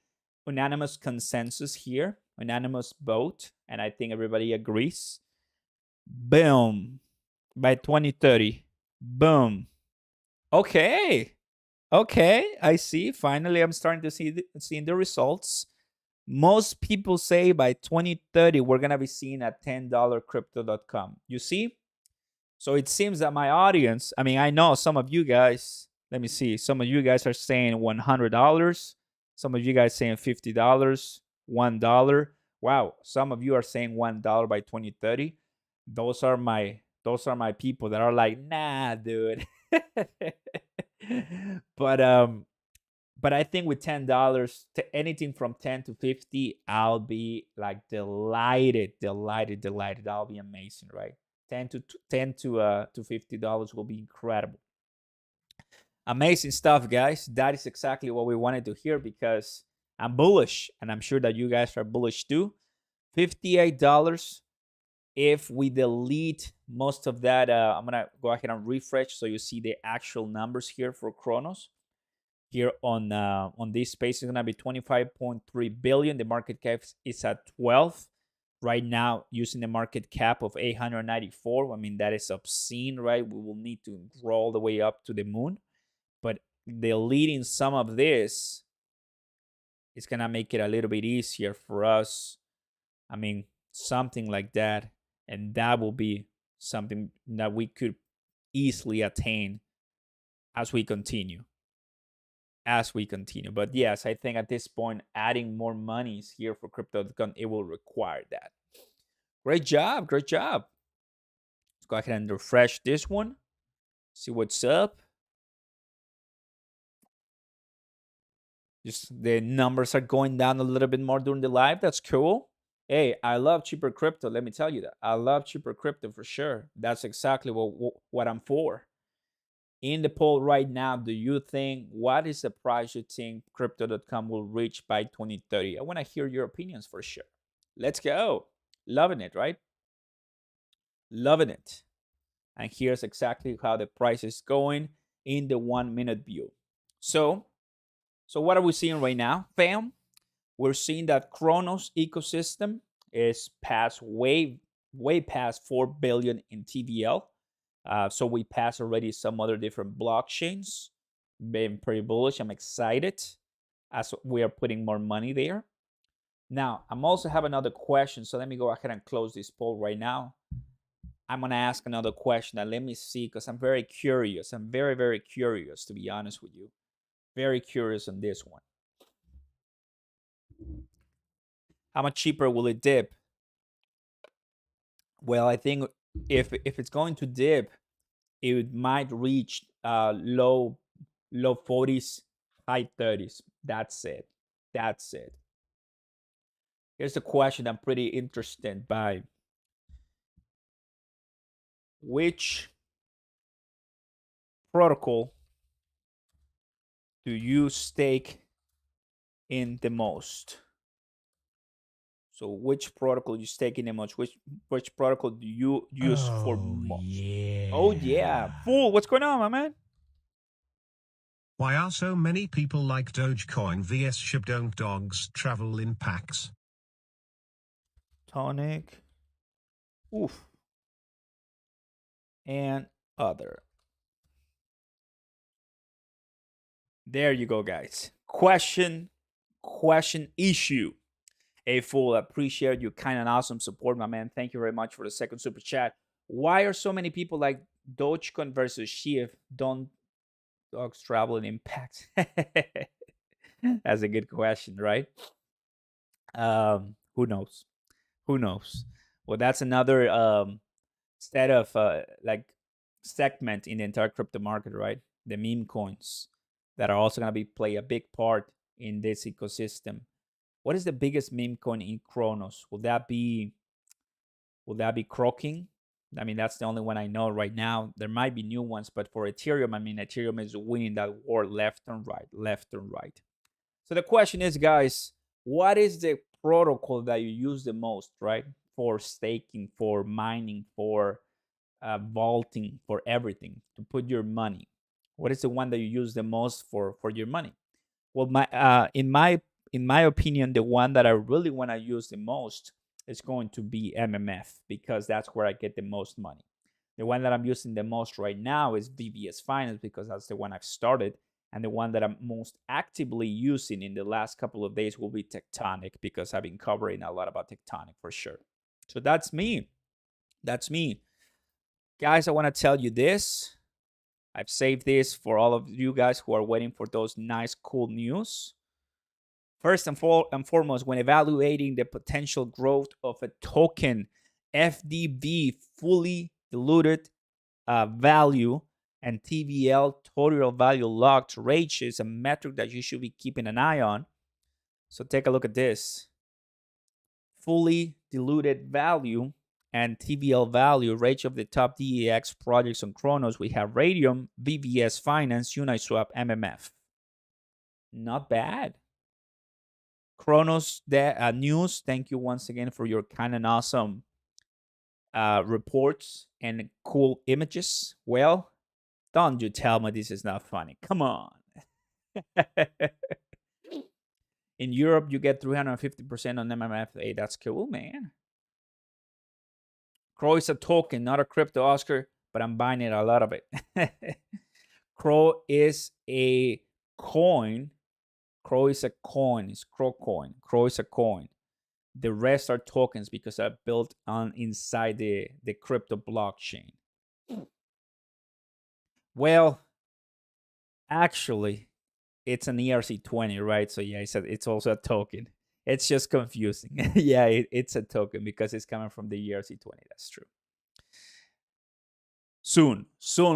unanimous consensus here, unanimous vote, and I think everybody agrees. Boom. By 2030. Boom. Okay. Okay, I see. Finally, I'm starting to seeing the results. Most people say by 2030 we're gonna be seeing a $10 crypto.com. You see? So it seems that my audience, I mean, I know some of you guys, let me see, some of you guys are saying $100. Some of you guys saying $50, $1. Wow, some of you are saying $1 by 2030. Those are my people that are like, nah, dude. but I think with $10 to anything from 10 to 50, I'll be like delighted. That'll be amazing, right? 10 to $50 will be incredible. Amazing stuff, guys. That is exactly what we wanted to hear because I'm bullish, and I'm sure that you guys are bullish too. $58. If we delete most of that, I'm gonna go ahead and refresh so you see the actual numbers here for Cronos. Here on this space is gonna be 25.3 billion. The market cap is at 12 right now, using the market cap of 894. I mean, that is obscene, right? We will need to grow all the way up to the moon, but deleting some of this is gonna make it a little bit easier for us. I mean, something like that, and that will be something that we could easily attain as we continue. But yes, I think at this point, adding more monies here for crypto.com, it will require that. Great job. Let's go ahead and refresh this one. See what's up. Just the numbers are going down a little bit more during the live. That's cool. Hey, I love cheaper crypto. Let me tell you that. I love cheaper crypto for sure. That's exactly what I'm for. In the poll right now, do you think, what is the price you think crypto.com will reach by 2030? I want to hear your opinions for sure. Let's go. Loving it, right? Loving it. And here's exactly how the price is going in the 1 minute view. So what are we seeing right now, fam? We're seeing that Cronos ecosystem is way past 4 billion in TVL. So we passed already some other different blockchains. Been pretty bullish. I'm excited as we are putting more money there. Now, I'm also have another question. So let me go ahead and close this poll right now. I'm going to ask another question. Now, let me see, because I'm very curious. I'm very, very curious, to be honest with you. Very curious on this one. How much cheaper will it dip? Well, I think if it's going to dip, it might reach low 40s, high 30s. That's it. Here's a question I'm pretty interested by. Which protocol do you stake in the most? So which protocol you stake in the most? Which protocol do you use for most? Yeah. Oh yeah. Fool, what's going on, my man? Why are so many people like Dogecoin vs SHIB? Don't dogs travel in packs? Tonic. Oof. And other. There you go, guys. Question issue. Hey, fool, I appreciate your kind and awesome support, my man. Thank you very much for the second super chat. Why are so many people like Dogecoin versus SHIB? Don't dogs travel in impact? That's a good question, right? Who knows? Well, that's another set of like segment in the entire crypto market, right? The meme coins that are also going to play a big part in this ecosystem. What is the biggest meme coin in Cronos? Will that be Croking? I mean, that's the only one I know right now. There might be new ones, but for Ethereum, I mean, Ethereum is winning that war left and right. So the question is, guys, what is the protocol that you use the most, right? For staking, for mining, for vaulting, for everything, to put your money. What is the one that you use the most for your money? Well, in my opinion, the one that I really want to use the most is going to be MMF, because that's where I get the most money. The one that I'm using the most right now is VVS Finance, because that's the one I've started. And the one that I'm most actively using in the last couple of days will be Tectonic, because I've been covering a lot about Tectonic for sure. So that's me. That's me. Guys, I want to tell you this. I've saved this for all of you guys who are waiting for those nice, cool news. First and foremost, when evaluating the potential growth of a token, FDV, fully diluted value, and TVL, total value locked ratio, is a metric that you should be keeping an eye on. So take a look at this. Fully diluted value and TVL value ratio of the top DEX projects on Cronos. We have Radium, VVS Finance, Uniswap, MMF. Not bad. Cronos News, thank you once again for your kind and awesome reports and cool images. Well, don't you tell me this is not funny. Come on. In Europe, you get 350% on MMF. Hey, that's cool, man. CRO is a token, not a crypto, Oscar, but I'm buying it, a lot of it. CRO is a coin. CRO is a coin. It's CRO coin. CRO is a coin. The rest are tokens because are built on inside the crypto blockchain. Well, actually, it's an ERC20, right? So yeah, I said it's also a token. It's just confusing. Yeah, it's a token because it's coming from the ERC20. That's true. Soon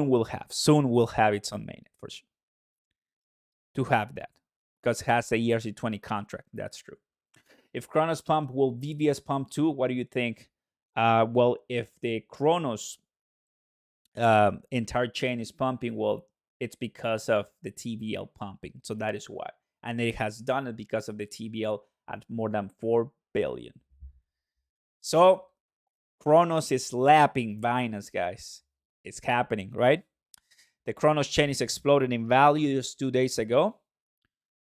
we'll have its own mainnet for sure. To have that, because it has the ERC20 contract. That's true. If Cronos pump, will VVS pump too? What do you think? Well, if the Cronos entire chain is pumping, well, it's because of the TVL pumping. So that is why. And it has done it because of the TVL at more than 4 billion. So Cronos is lapping Binance, guys. It's happening, right? The Cronos chain is exploding in value just 2 days ago.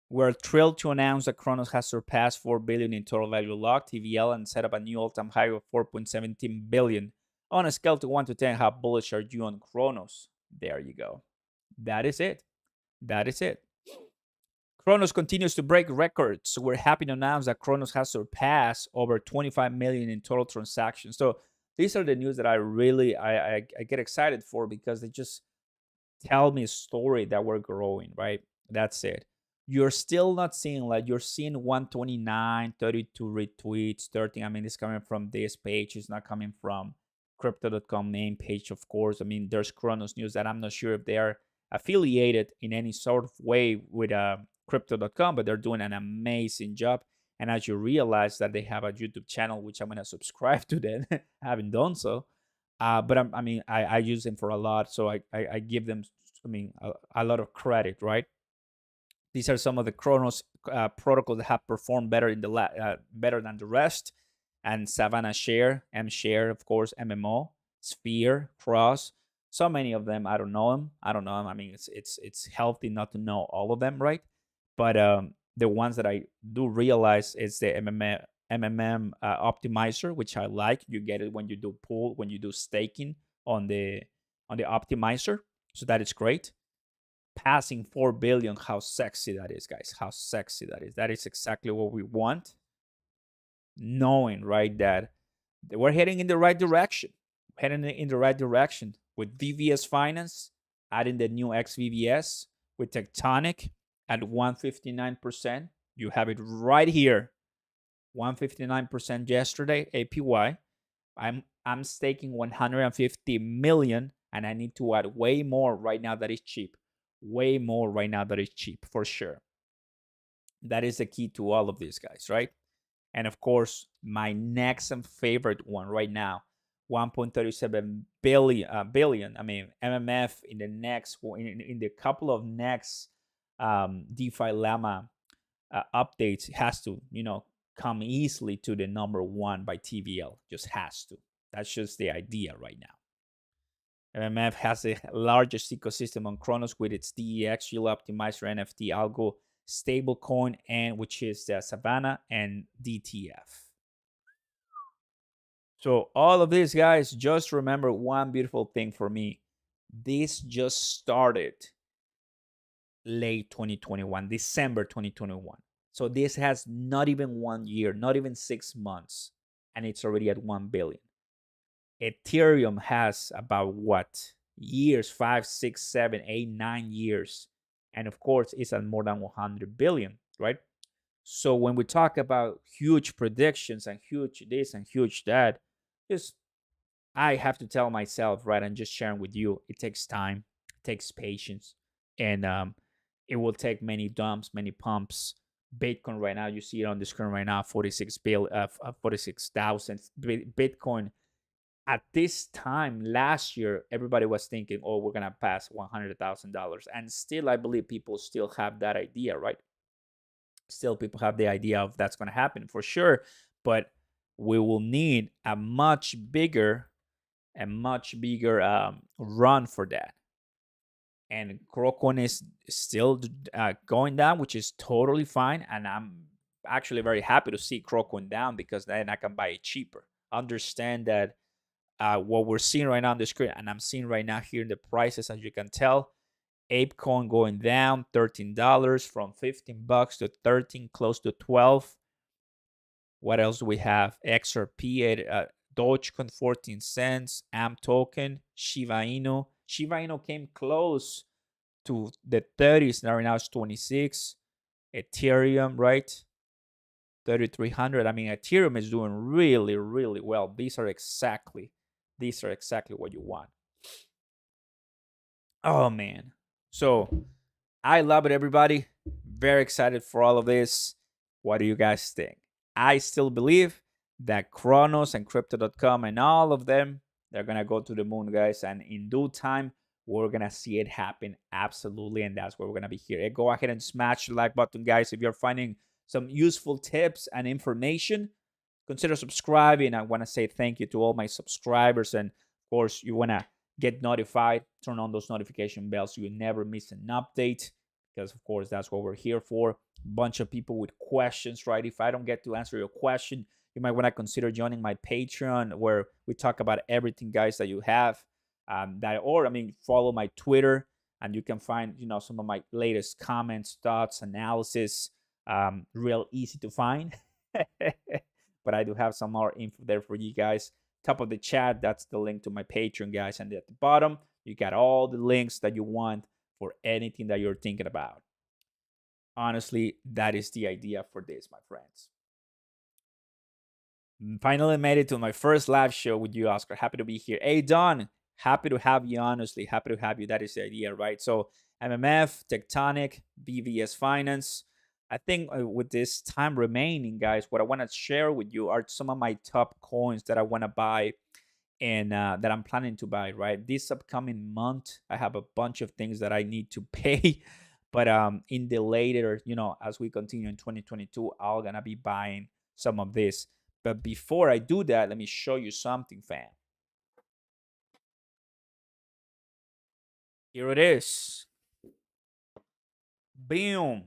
We're thrilled to announce that Cronos has surpassed 4 billion in total value locked TVL and set up a new all-time high of 4.17 billion. On a scale to 1 to 10, how bullish are you on Cronos? There you go. That is it. That is it. Cronos continues to break records. We're happy to announce that Cronos has surpassed over 25 million in total transactions. So these are the news that I really I get excited for, because they just tell me a story that we're growing, right? That's it. You're still not seeing, like, you're seeing 129, 32 retweets, 13. I mean, it's coming from this page. It's not coming from crypto.com main page, of course. I mean, there's Cronos News that I'm not sure if they're affiliated in any sort of way with crypto.com, but they're doing an amazing job. And as you realize that they have a YouTube channel, which I'm going to subscribe to them, I haven't done so. But I use them for a lot. So I give them, a lot of credit, right? These are some of the Cronos protocols that have performed better better than the rest. And Savannah Share, M Share, of course, MMO, Sphere, Cross. So many of them. I don't know them. I mean, it's healthy not to know all of them, right? But the ones that I do realize is the MMM optimizer, which I like. You get it when you do pool, when you do staking on the optimizer. So that is great. Passing 4 billion, how sexy that is, guys. How sexy that is. That is exactly what we want. Knowing, right, that we're heading in the right direction. Heading in the right direction with VVS Finance, adding the new XVVS, with Tectonic at 159%. You have it right here. 159% yesterday, APY. I'm staking 150 million, and I need to add way more right now that is cheap. Way more right now that is cheap, for sure. That is the key to all of these, guys, right? And of course, my next and favorite one right now, 1.37 billion. I mean, MMF in the next, in the couple of next DeFi Llama updates, has to, come easily to the number one by TVL. Just has to. That's just the idea right now. MMF has the largest ecosystem on Cronos with its DEX, yield optimizer NFT algo, stablecoin, and which is the Savannah and DTF. So all of this, guys, just remember one beautiful thing for me. This just started late 2021, December 2021. So this has not even 1 year, not even 6 months, and it's already at 1 billion. Ethereum has about what? Years, 5, 6, 7, 8, 9 years. And of course, it's at more than 100 billion, right? So when we talk about huge predictions and huge this and huge that, just I have to tell myself, right, and just sharing with you, it takes time, it takes patience, and it will take many dumps, many pumps. Bitcoin right now, you see it on the screen right now, 46,000 Bitcoin. At this time last year, everybody was thinking, oh, we're gonna pass $100,000, and still, I believe people still have that idea, right? Still, people have the idea of that's gonna happen for sure, but we will need a much bigger run for that. And Crocon is still going down, which is totally fine. And I'm actually very happy to see Crocon down because then I can buy it cheaper. Understand that what we're seeing right now on the screen, and I'm seeing right now here in the prices, as you can tell, ApeCoin going down $13 from $15 to 13, close to 12. What else do we have? XRP, Dogecoin 14 cents, AMP token, Shiba Inu. Shiba Inu came close to the 30s. Now right now it's 26. Ethereum, right? 3,300. I mean, Ethereum is doing really, really well. These are exactly what you want. Oh man. So I love it, everybody. Very excited for all of this. What do you guys think? I still believe that Cronos and crypto.com and all of them, they're going to go to the moon, guys. And in due time, we're going to see it happen. Absolutely. And that's where we're going to be here. Go ahead and smash the like button, guys. If you're finding some useful tips and information, consider subscribing. I want to say thank you to all my subscribers. And of course, you want to get notified, turn on those notification bells so you never miss an update, because of course that's what we're here for. A bunch of people with questions, right? If I don't get to answer your question, you might want to consider joining my Patreon, where we talk about everything, guys, that you have. Follow my Twitter, and you can find some of my latest comments, thoughts, analysis. Real easy to find. But I do have some more info there for you guys. Top of the chat, that's the link to my Patreon, guys. And at the bottom, you got all the links that you want for anything that you're thinking about. Honestly, that is the idea for this, my friends. Finally made it to my first live show with you, Oscar. Happy to be here. Hey, Don, happy to have you, honestly. Happy to have you. That is the idea, right? So MMF, Tectonic, BVS Finance. I think with this time remaining, guys, what I want to share with you are some of my top coins that I want to buy and that I'm planning to buy, right? This upcoming month, I have a bunch of things that I need to pay. But in the later, as we continue in 2022, I'm going to be buying some of this. But before I do that, let me show you something, fam. Here it is. Boom.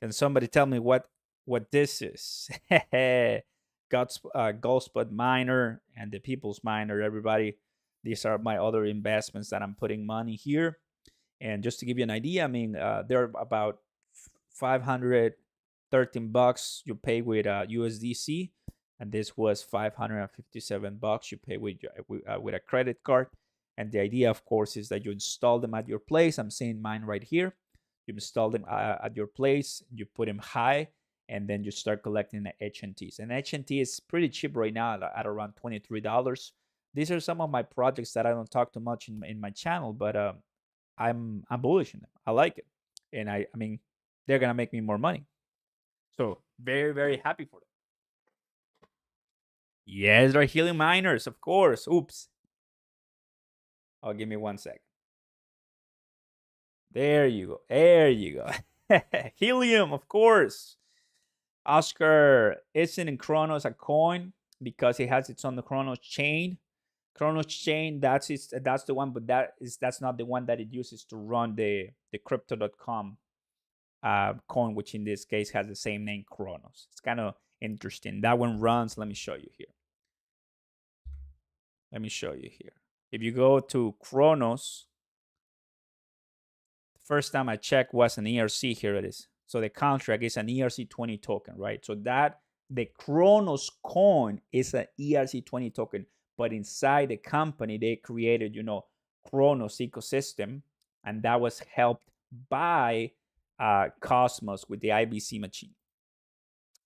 Can somebody tell me what this is? Goldspot Miner and the People's Miner, everybody. These are my other investments that I'm putting money here. And just to give you an idea, I mean, they're about $513 you pay with USDC, and this was $557 you pay with a credit card. And the idea, of course, is that you install them at your place. I'm saying mine right here. You install them at your place, you put them high, and then you start collecting the HNTs. And HNT is pretty cheap right now at around $23. These are some of my projects that I don't talk too much in my channel, but I'm bullish in them. I like it, and I mean, they're gonna make me more money. So very, very happy for them. Yes, they're helium miners, of course. Oops. Oh, give me 1 second. There you go. There you go. Helium, of course. Oscar, isn't Cronos a coin because it has its own Cronos chain? Cronos chain, that's the one, but that's not the one that it uses to run the crypto.com coin, which in this case has the same name, Cronos. It's kind of interesting. That one runs. Let me show you here. Let me show you here. If you go to Cronos, the first time I checked was an ERC. Here it is. So the contract is an ERC20 token, right? So that the Cronos coin is an ERC20 token, but inside the company they created, Cronos ecosystem, and that was helped by Cosmos with the IBC machine.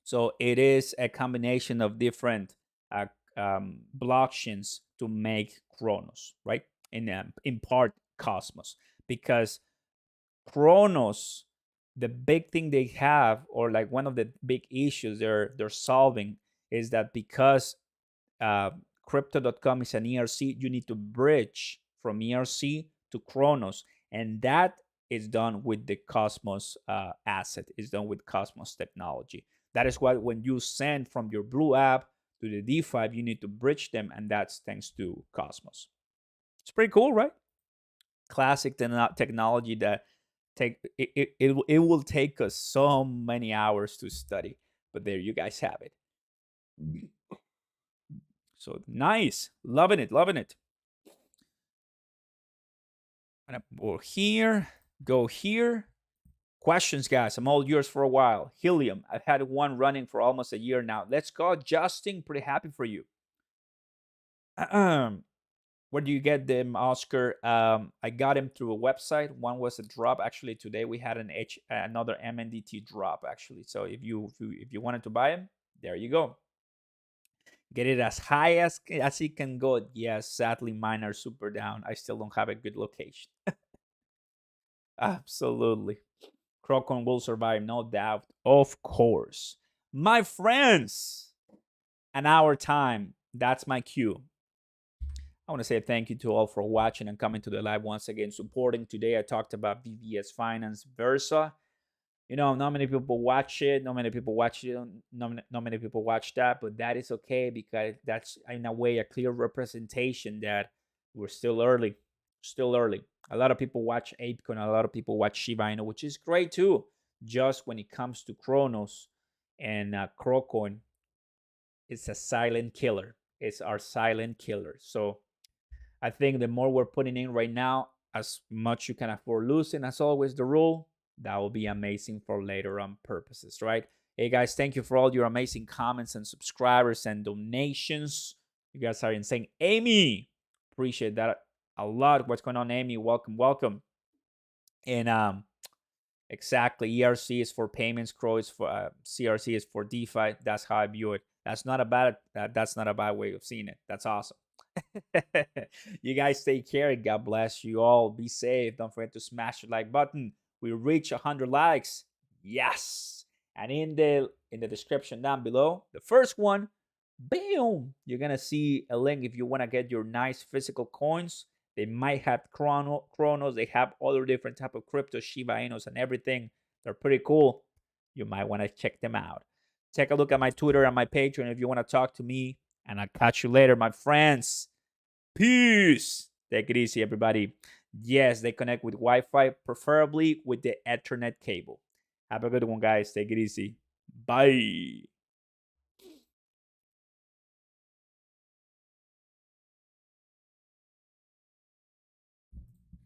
So it is a combination of different blockchains to make Cronos, right? In part Cosmos, because Cronos, the big thing they have, or like one of the big issues they're solving, is that because crypto.com is an ERC, you need to bridge from ERC to Cronos, and that is done with the Cosmos asset, is done with Cosmos technology. That is why when you send from your Blue app to the DeFi, you need to bridge them, and that's thanks to Cosmos. It's pretty cool, right? Classic technology that it will take us so many hours to study, but there you guys have it. So nice, loving it. I'm gonna go here, go here. Questions, guys. I'm all yours for a while. Helium, I've had one running for almost a year now. Let's go, Justin. Pretty happy for you. Where do you get them, Oscar? I got them through a website. One was a drop. Actually, today we had another MNDT drop. Actually, so if you wanted to buy them, there you go. Get it as high as it can go. Yes, sadly, mine are super down. I still don't have a good location. Absolutely. Crocon will survive, no doubt. Of course. My friends, an hour time. That's my cue. I want to say thank you to all for watching and coming to the live once again, supporting. Today I talked about VVS Finance Versa. Not many people watch it. Not many people watch it. Not many people watch that, but that is okay because that's in a way a clear representation that we're still early. Still early. A lot of people watch ApeCoin. A lot of people watch Shiba Inu, which is great too. Just when it comes to Cronos and Crocoin, it's a silent killer. It's our silent killer. So I think the more we're putting in right now, as much you can afford losing, as always, the rule, that will be amazing for later on purposes, right? Hey guys, thank you for all your amazing comments and subscribers and donations. You guys are insane. Amy, appreciate that a lot. What's going on, Amy? Welcome. And exactly, ERC is for payments, CRO is for CRC is for DeFi. That's how I view it. That's not a bad way of seeing it. That's awesome. You guys take care. God bless you all. Be safe. Don't forget to smash the like button. We reach 100 likes. Yes. And in the description down below, the first one, boom, you're gonna see a link if you want to get your nice physical coins. They might have Cronos. They have other different type of crypto, Shiba Inus and everything. They're pretty cool. You might want to check them out. Take a look at my Twitter and my Patreon if you want to talk to me. And I'll catch you later, my friends. Peace. Take it easy, everybody. Yes, they connect with Wi-Fi, preferably with the Ethernet cable. Have a good one, guys. Take it easy. Bye.